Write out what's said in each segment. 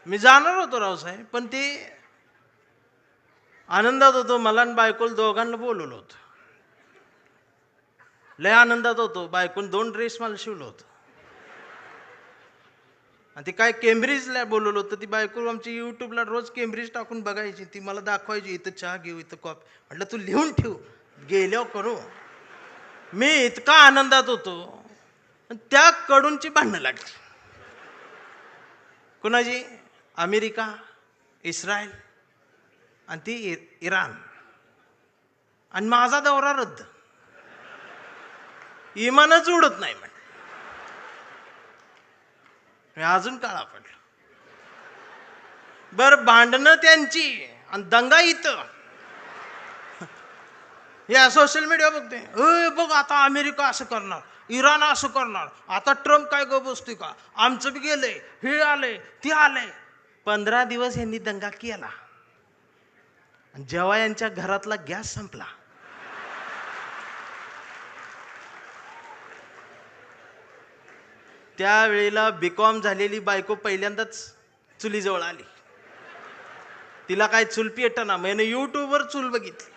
मी जाणार होतो रावसाहेब, पण ते आनंदात होतो. मला आणि बायकोला दोघांना बोलवलं होतं. लय आनंदात होतो. बायकोन 2 ड्रेस मला शिवलं होतं. आणि ते काय केम्ब्रिजला बोलवलं होतं. ती बायको आमची यूट्यूबला रोज केम्ब्रिज टाकून बघायची. ती मला दाखवायची, इथं चहा घेऊ, इथं कॉफी. म्हटलं तू लिहून ठेव, गेल्यावर करू. मी इतका आनंदात होतो, त्या कडूनची भांडणं लागली. कुणाची? अमेरिका, इस्रायल आणि ती इराण. आणि माझा दौरा रद्द. इमानच उडत नाही. मी अजून काळा पडलो. बर, भांडणं त्यांची आणि दंगा इथं. या सोशल मीडिया बघते, बघ आता अमेरिका असं करणार, इराण असं करणार, आता ट्रम्प काय ग बसतोय का, आमचं बी गेलंय, हे आलंय ते आलंय. 15 दिवस यांनी दंगा केला. जेव्हा यांच्या घरातला गॅस संपला, त्यावेळेला बीकॉम झालेली बायको पहिल्यांदाच चुलीजवळ आली. तिला काय चूल पेटना, मैंने युट्यूबवर चूल बघितली.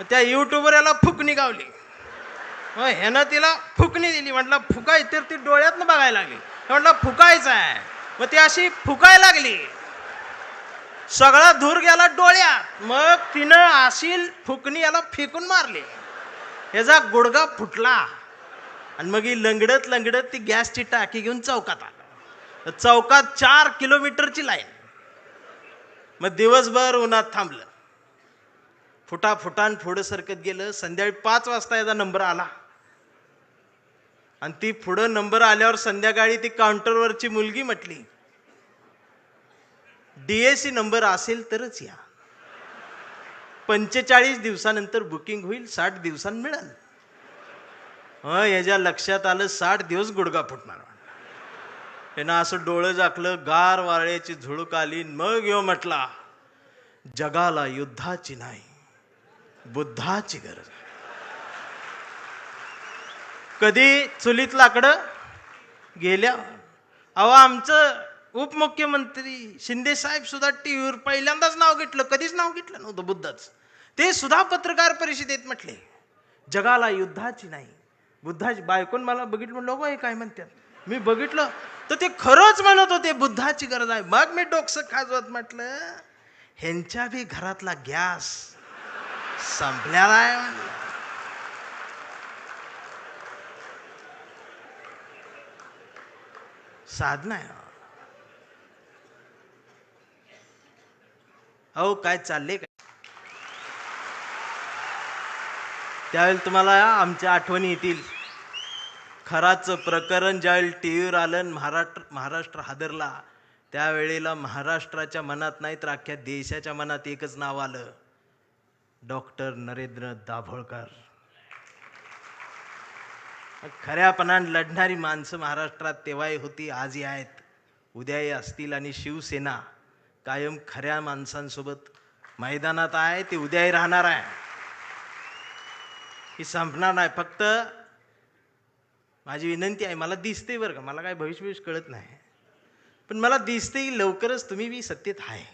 त्या युट्यूबवर याला फुकणी गावली. ह्यानं तिला फुकणी दिली. म्हटलं फुकाय, तर ती डोळ्यातनं बघायला लागली. म्हटलं फुकायचं आहे. मग ती अशी फुकायला लागली, सगळा धूर गेला डोळ्यात. मग तिनं अशी फुकणी याला फेकून मारली, ह्याचा गुडगा फुटला. आणि मग ही लंगडत लंगडत ती गॅसची टाकी घेऊन चौकात आला. चौकात 4 किलोमीटरची लाईन. मग दिवसभर उन्हात थांबलं. फुटाफुटान पुढं सरकत गेलं. संध्याकाळी 5 वाजता याचा नंबर आला. आणि ती पुढं नंबर आल्यावर संध्याकाळी ती काउंटरवरची मुलगी म्हटली, DAC नंबर असेल तरच या, 45 दिवसानंतर बुकिंग होईल, 60 दिवसांनी मिळेल. याच्या लक्षात आलं 60 दिवस गुडगा फुटणार. त्यानं असं डोळं झाकलं, गार वाऱ्याची झुळूक आली. मग यो म्हटला, जगाला युद्धाची नाही, बुद्धाची गरज. कधी चुलीत लाकडं गेल्या. अहो, आमचं उपमुख्यमंत्री शिंदे साहेब सुद्धा टीव्हीवर पहिल्यांदाच नाव घेतलं, कधीच नाव घेतलं नव्हतं बुद्धाचं. ते सुद्धा पत्रकार परिषदेत म्हटले, जगाला युद्धाची नाही, बुद्धाची. बायकोन मला बघितलं, म्हणलं हे काय म्हणतात. मी बघितलं तर ते खरंच म्हणत होते, बुद्धाची गरज आहे. मग मी डोकसं खाजवत म्हटलं, ह्यांच्या बी घरातला गॅस संपलेला आहे. साधना आहे. अहो, काय चालले काय. त्यावेळेला तुम्हाला आमच्या आठवणी येतील. खराचं प्रकरण ज्यावेळी टीव्हीवर आलं, महाराष्ट्र हादरला. त्यावेळेला महाराष्ट्राच्या मनात नाही तर अख्ख्या देशाच्या मनात एकच नाव आलं, डॉक्टर नरेंद्र दाभोळकर. खऱ्यापणाने लढणारी माणसं महाराष्ट्रात तेव्हाही होती, आजही आहेत, उद्याही असतील. आणि शिवसेना कायम खऱ्या माणसांसोबत मैदानात आहे, ते उद्याही राहणार आहे. ही संपणार नाही. फक्त माझी विनंती आहे, मला दिसते बरं का, मला काय भविष्य कळत नाही, पण मला दिसते की लवकरच तुम्ही बी सत्तेत आहे.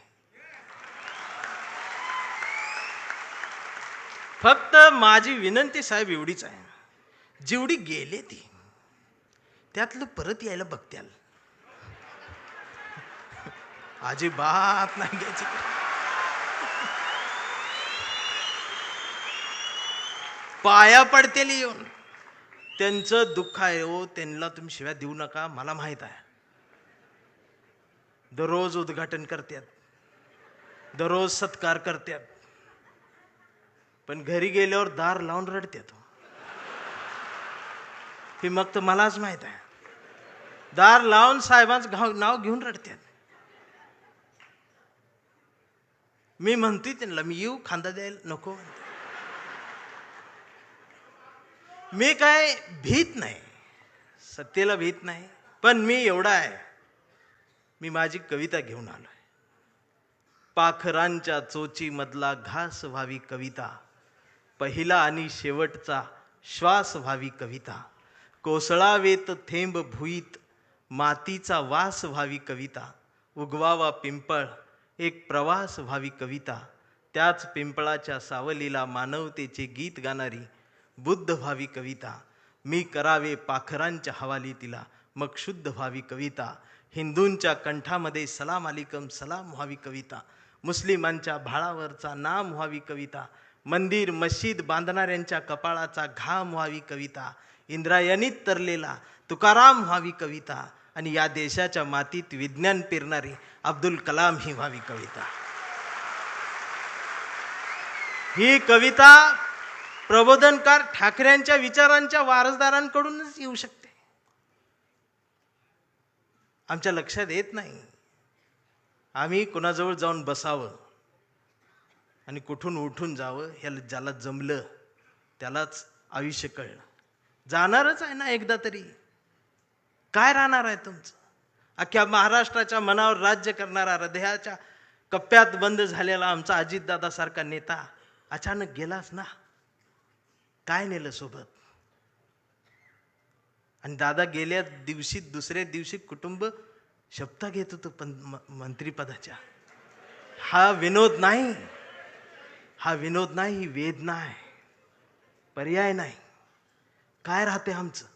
फक्त माझी विनंती साहेब एवढीच आहे, जेवढी गेले ती त्यातलं परत यायला बघत्याल. अजिबात नाही घ्यायची. पाया पडतेल येऊन. त्यांचं दुःख आहे हो, त्यांना तुम्ही शिव्या देऊ नका. मला माहित आहे, दररोज उद्घाटन करतात, दररोज सत्कार करतात, पण घरी गेल्यावर दार लावून रडतात. हे मग तर मलाच माहित आहे. दार लावून साहेबांचं नाव घेऊन रडतात. मी म्हणतोय त्यांना, मी येऊ खांदा द्यायला नको. मी काय भीत नाही, सत्तेला भीत नाही, पण मी एवढा आहे, मी माझी कविता घेऊन आलोय. पाखरांच्या चोची मधला घास व्हावी कविता, पहिला आणि शेवटचा श्वास व्हावी कविता, कोसळावेत थेंब भुईत मातीचा वास व्हावी कविता, उगवावा पिंपळ एक प्रवास व्हावी कविता, त्याच पिंपळाच्या सावलीला मानवतेचे गीत गाणारी बुद्ध व्हावी कविता, मी करावे पाखरांच्या हवाली तिला मग शुद्ध व्हावी कविता, हिंदूंच्या कंठामध्ये सलाम अलिकम सलाम व्हावी कविता, मुस्लिमांच्या भाळावरचा नाम व्हावी कविता, मंदिर मशीद बांधणाऱ्यांच्या कपाळाचा घाम व्हावी कविता, इंद्रायणीत तरलेला तुकाराम व्हावी कविता, आणि या देशाच्या मातीत विज्ञान पेरणारी अब्दुल कलाम ही व्हावी कविता. ही कविता प्रबोधनकार ठाकरेंच्या विचारांच्या वारसदारांकडूनच येऊ शकते. आमच्या लक्षात येत नाही. आम्ही कुणाजवळ जाऊन बसावं आणि कुठून उठून जावं, ह्याला ज्याला जमलं त्यालाच आयुष्य कळलं. जाणारच आहे ना एकदा तरी. काय राहणार आहे तुमचं? अख्ख्या महाराष्ट्राच्या मनावर राज्य करणारा, हृदयाच्या कप्प्यात बंद झालेला आमचा अजितदादासारखा नेता अचानक गेलाच ना. काय नेलं सोबत? आणि दादा गेल्या दिवशी दुसऱ्या दिवशी कुटुंब शपथा घेत होतं पण मंत्रिपदाच्या. हा विनोद नाही, हा विनोद नाही, ही वेदना आहे, पर्याय नाही. काय राहते आमचं?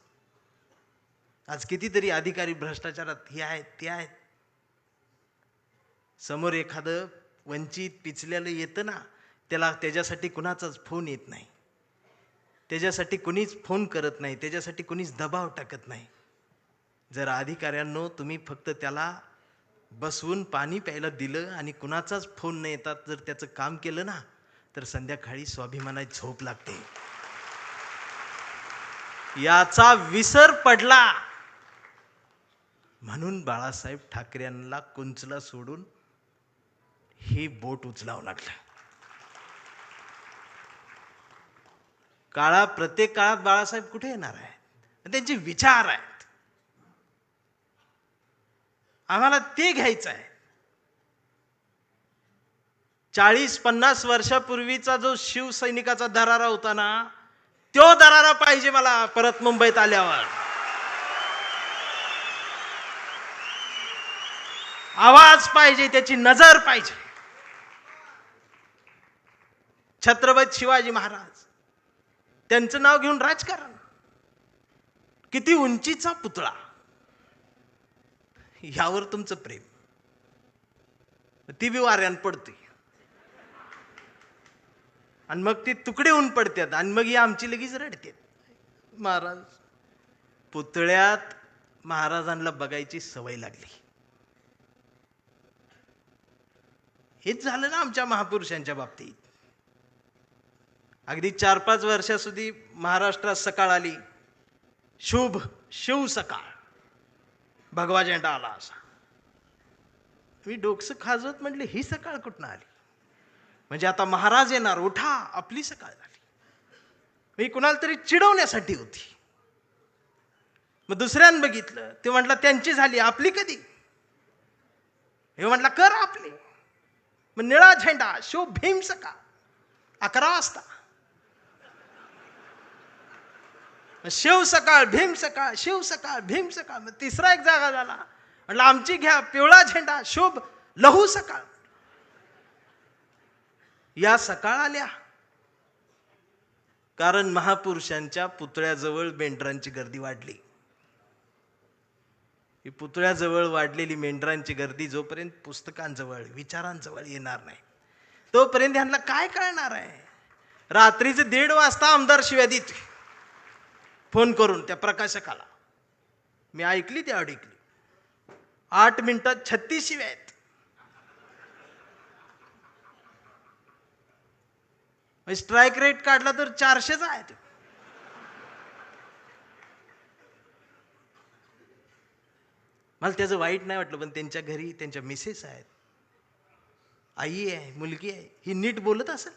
आज कितीतरी अधिकारी भ्रष्टाचारात हे आहेत ते आहेत. समोर एखादं वंचित पिचलेलं येतं ना, त्याच्यासाठी कुणाचाच फोन येत नाही, त्याच्यासाठी कुणीच फोन करत नाही, त्याच्यासाठी कुणीच दबाव टाकत नाही. जर अधिकाऱ्यांनो तुम्ही फक्त त्याला बसवून पाणी प्यायला दिलं आणि कुणाचाच फोन न येतात जर त्याचं काम केलं ना, तर संध्याकाळी स्वाभिमानाची झोप लागते. याचा विसर पडला म्हणून बाळासाहेब ठाकरेंना कुंचला सोडून ही बोट उचलावं लागलं. प्रत्येक काळात बाळासाहेब कुठे येणार आहेत? त्यांचे विचार आहेत, आम्हाला ते घ्यायचं आहे. 40-50 वर्षापूर्वीचा जो शिवसैनिकाचा दरारा होता ना, तो दरारा पाहिजे मला परत मुंबईत आल्यावर. आवाज पाहिजे, त्याची नजर पाहिजे. छत्रपती शिवाजी महाराज, त्यांचं नाव घेऊन राजकारण, किती उंचीचा पुतळा, यावर तुमचं प्रेम, ती बी वाऱ्यान पडते आणि मग ती तुकडे होऊन पडतात आणि मग ही आमची लगेच रडते. महाराज, पुतळ्यात महाराजांना बघायची सवय लागली. हेच झालं ना आमच्या महापुरुषांच्या बाबतीत. अगदी 4-5 वर्षाસુધી महाराष्ट्रात सकाळ आली, शुभ शिव सकाळ, भगवा झेंडा आला असा. मी डोकसं खाजवत म्हटले ही सकाळ कुठनं आली? म्हणजे आता महाराज येणार, उठा, आपली सकाळ झाली. मी कुणाला तरी चिडवण्यासाठी होती. मग दुसऱ्यानं बघितलं, ते म्हटलं त्यांची झाली, आपली कधी? हे म्हटलं कर आपली. मग निळा झेंडा, शुभ भीम सकाळ, 11 वाजता. शिव सकाळ, भीम सकाळ, शिव सकाळ, भीम सकाळ. मग तिसरा एक जागा झाला, म्हटलं आमची घ्या, पिवळा झेंडा, शुभ लहू सकाळ. या सकाळ आल्या कारण महापुरुषांच्या पुतळ्याजवळ मेंढरांची गर्दी वाढली. ही पुतळ्याजवळ वाढलेली मेंढरांची गर्दी जोपर्यंत पुस्तकांजवळ, विचारांजवळ येणार नाही, तोपर्यंत ह्यांना काय कळणार आहे? रात्रीचे 1:30 वाजता आमदार शिव्या देत फोन करून त्या प्रकाशकाला. मी ऐकली, ती ऐकली. 8 मिनिटात 36 शिव्या आहेत. स्ट्राईक रेट काढला तर 400च आहे. मला त्याचं वाईट नाही वाटलं, पण त्यांच्या घरी त्यांच्या मिसेस आहेत, आई आहे, मुलगी आहे, ही नीट बोलत असेल.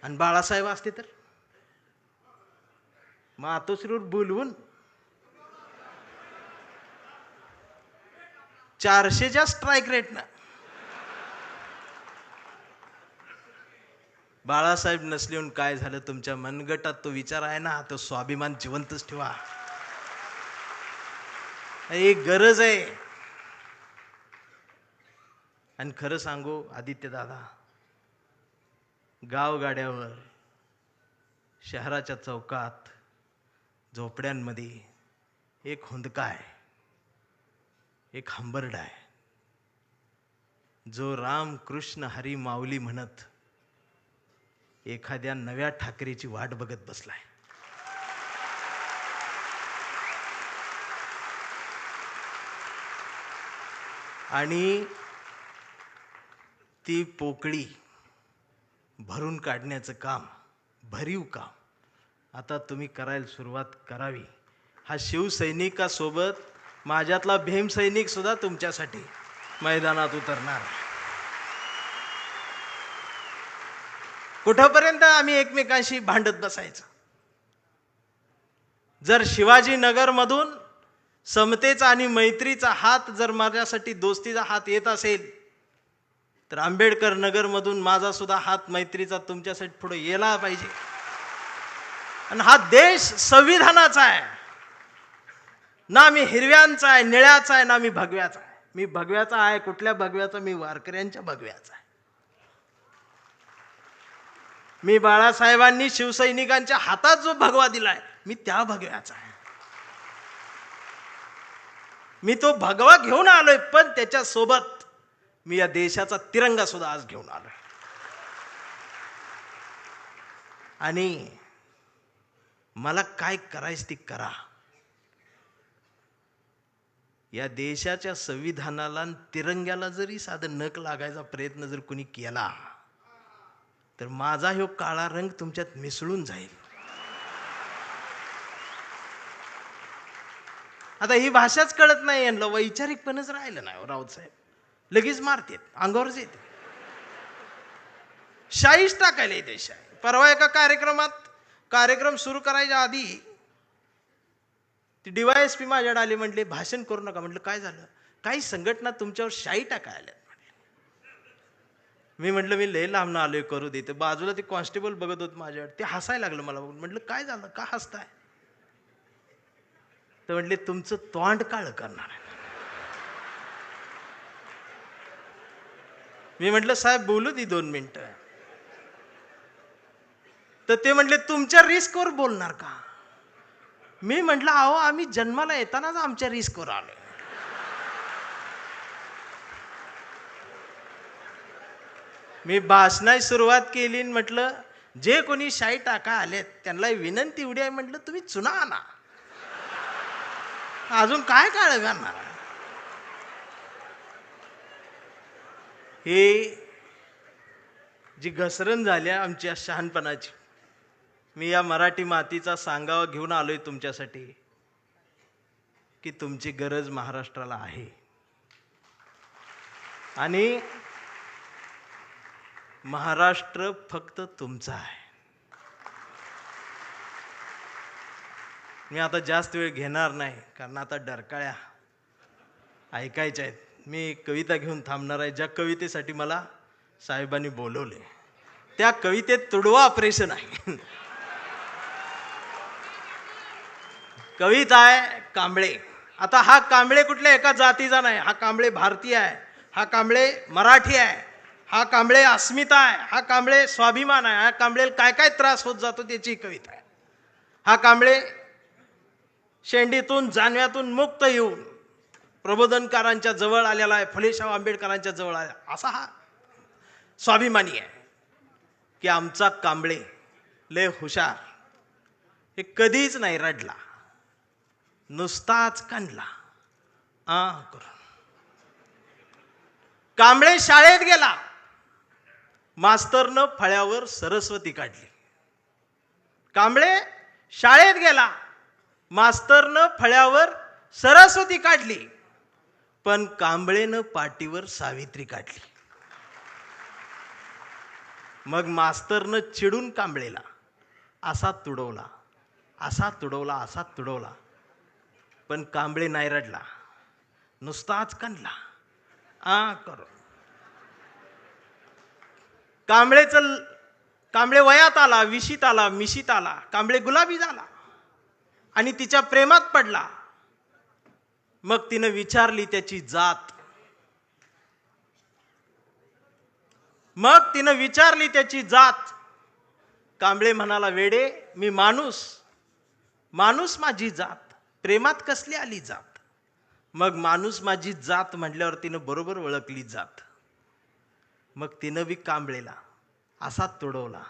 आणि बाळासाहेब असते तर मातोश्रीवर बोलवून 400च्या स्ट्राईक रेटनं. बाळासाहेब नसले काय झालं? तुमच्या मनगटात तो विचार आहे ना, तो स्वाभिमान जिवंतच ठेवा. एक गरज आहे. आणि खरं सांगू आदित्य दादा, गावगाड्यावर, शहराच्या चौकात, झोपड्यांमध्ये एक हुंदका आहे, एक हंबरडा आहे, जो राम कृष्ण हरी माऊली म्हणत एखाद्या नव्या ठाकरेची वाट बघत बसलाय. आणि ती पोकळी भरून काढण्याचं काम, भरीव काम आता तुम्ही करायला सुरुवात करावी. हा शिवसैनिकासोबत माझ्यातला भीमसैनिक सुद्धा तुमच्यासाठी मैदानात उतरणार. कुठपर्यंत आम्ही एकमेकांशी भांडत बसायचं? जर शिवाजीनगरमधून समतेचा आणि मैत्रीचा हात, जर माझ्यासाठी दोस्तीचा हात येत असेल, तर आंबेडकर नगरमधून माझा सुद्धा हात मैत्रीचा तुमच्यासाठी पुढे यायला पाहिजे. आणि हा देश संविधानाचा आहे ना, मी हिरव्यांचा आहे, निळ्याचा आहे ना, मी भगव्याचा आहे. मी भगव्याचा आहे. कुठल्या भगव्याचा? मी वारकऱ्यांच्या भगव्याचा आहे. मी बाळासाहेबांनी शिवसैनिकांच्या हातात जो भगवा दिलाय, मी त्या भगव्याचा आहे. मी तो भगवा घेऊन आलोय, पण त्याच्या सोबत मी या देशाचा तिरंगा सुद्धा आज घेऊन आलोय. आणि मला काय करायचं ती करा. या देशाच्या संविधानाला आणि तिरंग्याला जरी साधं नख लागायचा प्रयत्न जर कोणी केला, तर माझा ह्यो काळा रंग तुमच्यात मिसळून जाईल. आता ही भाषाच कळत नाही यांना, वैचारिकपणच राहिलं नाही. राऊत साहेब लगेच मारतेत, अंगावरच येते, शाईच टाकायला देश आहे. परवा एका कार्यक्रम सुरू करायच्या आधी ती DYSP माझ्याकडे आली, म्हटले भाषण करू नका. म्हटलं काय झालं? काही संघटना तुमच्यावर शाई टाकायला. मी म्हटलं मी लय लांबनं आलोय, करू देते. बाजूला ते कॉन्स्टेबल बघत होत माझ्यावर, ते हसायला लागलं मला बघून. म्हटलं काय झालं, का हसताय? तर म्हटले तुमचं तोंड काळ करणार आहे. मी म्हटलं साहेब बोलू दे 2 मिनिटं. तर ते म्हटले तुमच्या रिस्कवर बोलणार का? मी म्हटलं अहो आम्ही जन्माला येतानाच आमच्या रिस्कवर आलो. मी भाषणाची सुरुवात केली, म्हटलं जे कोणी शाई टाका आलेत त्यांना विनंती एवढी आहे, म्हटलं तुम्ही चुना आणा, अजून काय काळ करणार. हे जी घसरण झाल्या आमच्या शहाणपणाची, मी या मराठी मातीचा सांगावा घेऊन आलोय तुमच्यासाठी की तुमची गरज महाराष्ट्राला आहे. आणि महाराष्ट्र फक्त तुमचा आहे. मी आता जास्त वेळ घेणार नाही, कारण आता डरकाळ्या ऐकायच्या आहेत. मी कविता घेऊन थांबणार आहे. ज्या कवितेसाठी मला साहेबांनी बोलवले, त्या कवितेत तुडवा ऑपरेशन आहे. कविता आहे कांबळे. आता हा कांबळे कुठल्या एका जातीचा नाही, हा कांबळे भारतीय आहे, हा कांबळे मराठी आहे, हा कांबळे अस्मिता आहे, हा कांबळे स्वाभिमान आहे, हा कांबळे काय काय त्रास होत जातो त्याची कविता आहे. हा कांबळे शेंडीतून जानव्यातून मुक्त येऊन प्रबोधनकारांच्या जवळ आलेला आहे, फुलेशाह आंबेडकरांच्या जवळ आला, असा हा स्वाभिमानी आहे की आमचा कांबळे लय हुशार. हे कधीच नाही रडला, नुसताच कांडला करून. कांबळे शाळेत गेला, मास्तरनं फळ्यावर सरस्वती काढली. कांबळे शाळेत गेला, मास्तरनं फळ्यावर सरस्वती काढली, पण कांबळेनं पाटीवर सावित्री काढली. मग मास्तरनं चिडून कांबळेला असा तुडवला, असा तुडवला, असा तुडवला, पण कांबळे नाही रडला, नुसताच कांडला करून. कांबळे वयात आला, विशीत आला, मिशीत आला, कांबळे गुलाबी झाला आणि तिच्या प्रेमात पडला. मग तिनं विचारली त्याची जात. मग तिनं विचारली त्याची जात. कांबळे म्हणाला, वेडे, मी माणूस, माणूस माझी जात, प्रेमात कसली आली जात. मग माणूस माझी जात म्हटल्यावर तिनं बरोबर ओळखली जात. मग तिनं बी कांबळेला असाच तुडवला,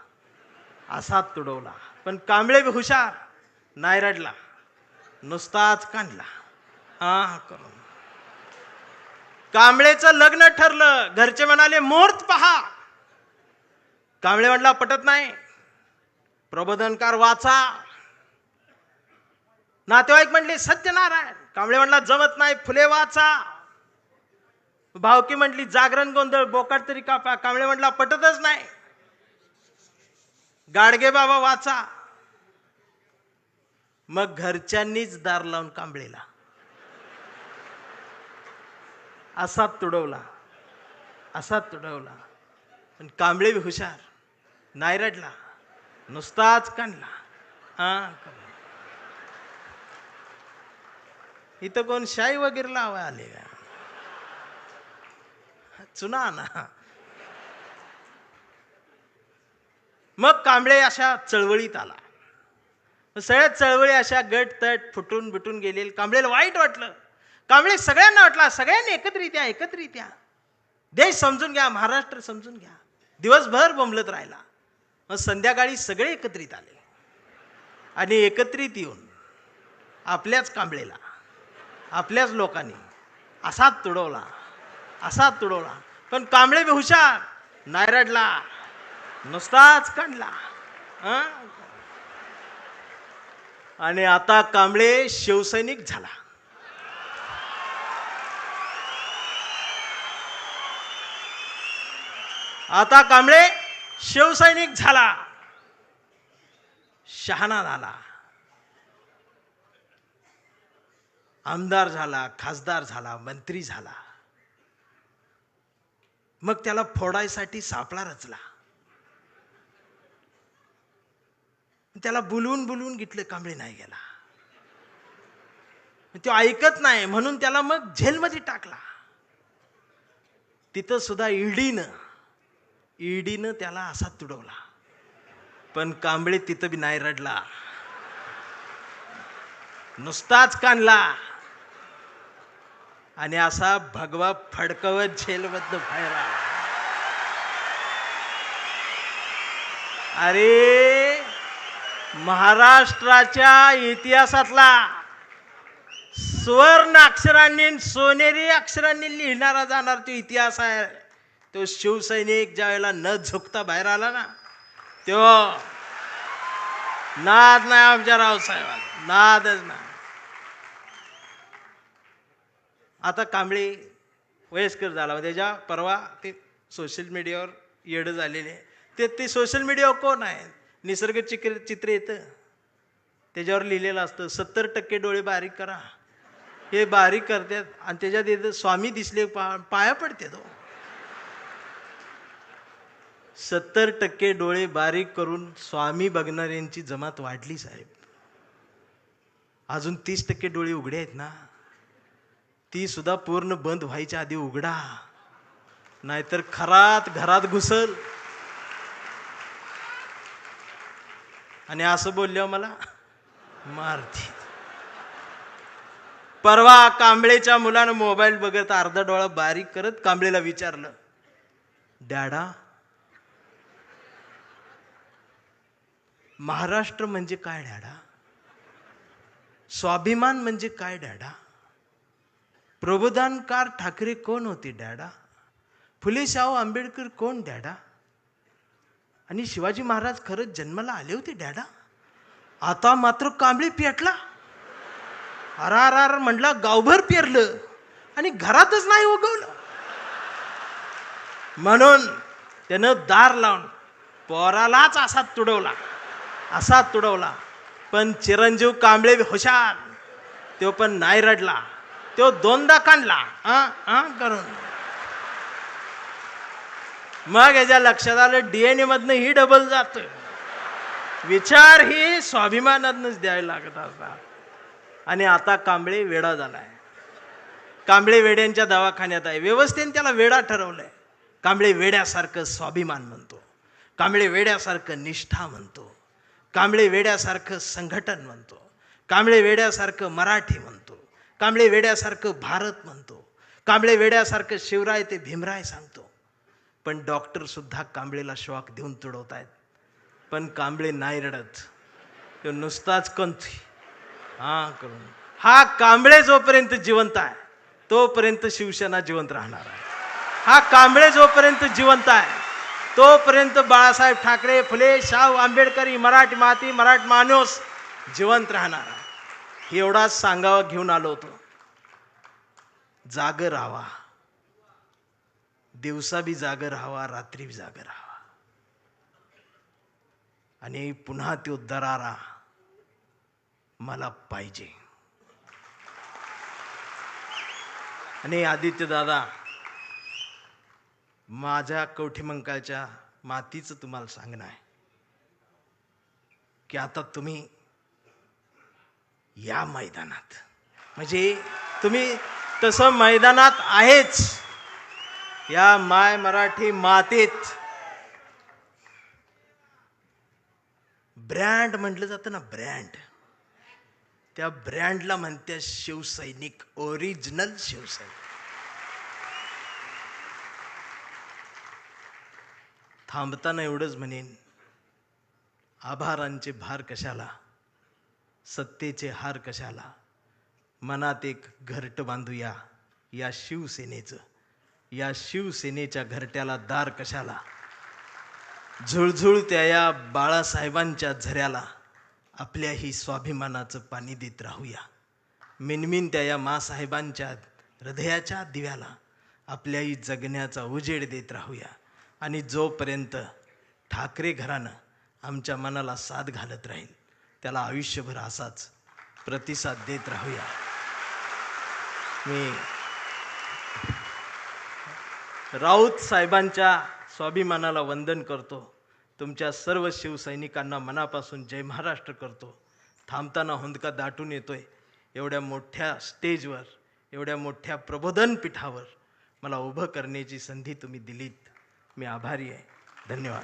असाच तुडवला. पण कांबळे बी हुशार, नाही रडला, नुसताच कांडला करून. कांबळेचं लग्न ठरलं. घरचे म्हणाले, मुहूर्त पहा. कांबळे म्हटला, पटत नाही, प्रबोधनकार वाचा. नातेवाईक म्हणले, सत्यनारायण. कांबळे म्हटला, जमत नाही, फुले वाचा. भावकी म्हटली, जागरण गोंधळ, बोकाट तरी कापा. कांबळे म्हटला, पटतच नाही, गाडगे बाबा वाचा. मग घरच्यांनीच दार लावून कांबळेला असाच तुडवला, असाच तुडवला. पण कांबळे बी हुशार, नाही रडला, नुसताच कांडला. इथं कोण शाई वगैरे लावा आले का? चुना ना. मग कांबळे अशा चळवळीत आला. सगळ्या चळवळी अशा गट तट फुटून बिटून गेले. कांबळेला वाईट वाटलं. कांबळे सगळ्यांना वाटला, सगळ्यांनी एकत्रित या, एकत्रित या, देश समजून घ्या, महाराष्ट्र समजून घ्या. दिवसभर बोंबलत राहिला. मग संध्याकाळी सगळे एकत्रित आले आणि एकत्रित येऊन आपल्याच कांबळेला, आपल्याच लोकांनी असाच तुडवला, असाच तुडवला. पण कांबळे बी हुशार, नाही रडला, नुसताच काढला. आणि आता कांबळे शिवसैनिक झाला. आता कांबळे शिवसैनिक झाला, शहाणा झाला, आमदार झाला, खासदार झाला, मंत्री झाला. मग त्याला फोडायसाठी सापळा रचला. त्याला बुलवून बुलवून घेतलं, कांबळे नाही गेला. तो ऐकत नाही म्हणून त्याला मग जेलमध्ये टाकला. तिथं सुद्धा ईडीनं त्याला असा तुडवला. पण कांबळे तिथं बी नाही रडला, नुसताच कांडला. आणि असा भगवा फडकवत जेलमधनं बाहेर आला. अरे, महाराष्ट्राच्या इतिहासातला सुवर्ण अक्षरांनी, सोनेरी अक्षरांनी लिहिणारा जाणार तो इतिहास आहे. तो शिवसैनिक ज्या वेळेला न झुकता बाहेर आला ना, तो नाद नाही आमच्या रावसाहेबांना, नादच नाही. आता कांबळे वयस्कर झाला. त्याच्या परवा ते सोशल मीडियावर येडं झालेले. ते सोशल मीडियावर कोण आहे, निसर्ग चित्र येतं, त्याच्यावर लिहिलेलं असतं 70% डोळे बारीक करा. हे बारीक करतात आणि त्याच्यात येतं स्वामी दिसले पाया पडते. तो 70% डोळे बारीक करून स्वामी बघणाऱ्यांची जमात वाढली साहेब. अजून 30% डोळे उघडे आहेत ना, ती सुद्धा पूर्ण बंद व्हायच्या आधी उघडा, नाहीतर खरात घरात घुसल. आणि असं बोलल्यावर मला मारते. परवा कांबळेच्या मुलानं मोबाईल बघत अर्धा डोळा बारीक करत कांबळेला विचारलं, डॅडा, महाराष्ट्र म्हणजे काय डॅडा? स्वाभिमान म्हणजे काय डॅडा? प्रबोधनकार ठाकरे कोण होते डॅडा? फुले शाहू आंबेडकर कोण डॅडा? आणि शिवाजी महाराज खरंच जन्माला आले होते डॅडा? आता मात्र कांबळे पेटला. अरार म्हटला, गावभर पेरलं आणि घरातच नाही उगवलं. म्हणून त्यानं दार लावून पोरालाच असा तुडवला, असा तुडवला. पण चिरंजीव कांबळे हुशार, तो पण नाही रडला, तो दोनदा काढला करून. मग याच्या लक्षात आलं, DNA मधनं ही डबल जात, विचार ही स्वाभिमानातनच द्यायला लागत असतात. आणि आता कांबळे वेडा झालाय. कांबळे वेड्यांच्या दवाखान्यात आहे. व्यवस्थेने त्याला वेडा ठरवलंय. कांबळे वेड्यासारखं स्वाभिमान म्हणतो, कांबळे वेड्यासारखं निष्ठा म्हणतो, कांबळे वेड्यासारखं संघटन म्हणतो, कांबळे वेड्यासारखं मराठी म्हणतो, कांबळे वेड्यासारखं भारत म्हणतो, कांबळे वेड्यासारखं शिवराय ते भीमराय सांगतो. पण डॉक्टर सुद्धा कांबळेला श्वाक देऊन तुडवतायत. पण कांबळे नाही रडत, तो नुसताच कंथी करून. हा कांबळे जोपर्यंत जिवंत आहे तोपर्यंत शिवसेना जिवंत राहणार आहे. हा कांबळे जोपर्यंत जिवंत आहे तोपर्यंत बाळासाहेब ठाकरे, फुले, शाहू आंबेडकर, मराठी माती, मराठी माणूस जिवंत राहणार आहे. एवढाच सांगावं घेऊन आलो होतो. जागर राहावा, दिवसा बी जागर राहावा, रात्री बी जागर राहावा. आणि पुन्हा तो दरारा मला पाहिजे. आणि आदित्य दादा, माझ्या कवठीमंकाळच्या मातीचं तुम्हाला सांगणं आहे की आता तुम्ही या मैदानात, म्हणजे तुम्ही तसं मैदानात आहेच, या माय मराठी मातीत ब्रँड म्हटलं जातं ना, ब्रँड, त्या ब्रँडला म्हणते शिवसैनिक, ओरिजिनल शिवसैनिक. थांबताना एवढंच म्हणेन, आभारांचे भार कशाला, सत्तेचे हार कशाला, मनात एक घरट बांधूया या शिवसेनेचं, या शिवसेनेच्या घरट्याला दार कशाला, झुळझुळत्या या बाळासाहेबांच्या झऱ्याला आपल्याही स्वाभिमानाचं पाणी देत राहूया. मिनमिनत्या या मासाहेबांच्या हृदयाच्या दिव्याला आपल्याही जगण्याचा उजेड देत राहूया. आणि जोपर्यंत ठाकरे घराणं आमच्या मनाला साथ घालत राहील त्याला आयुष्यभर असाच प्रतिसाद देत राहूया. मी राऊत साहेबांच्या स्वाभिमानाला वंदन करतो. तुमच्या सर्व शिवसैनिकांना मनापासून जय महाराष्ट्र करतो. थांबताना हुंदका दाटून येतोय. एवढ्या मोठ्या स्टेजवर, एवढ्या मोठ्या प्रबोधन पीठावर मला उभं करण्याची संधी तुम्ही दिलीत. मी आभारी आहे. धन्यवाद.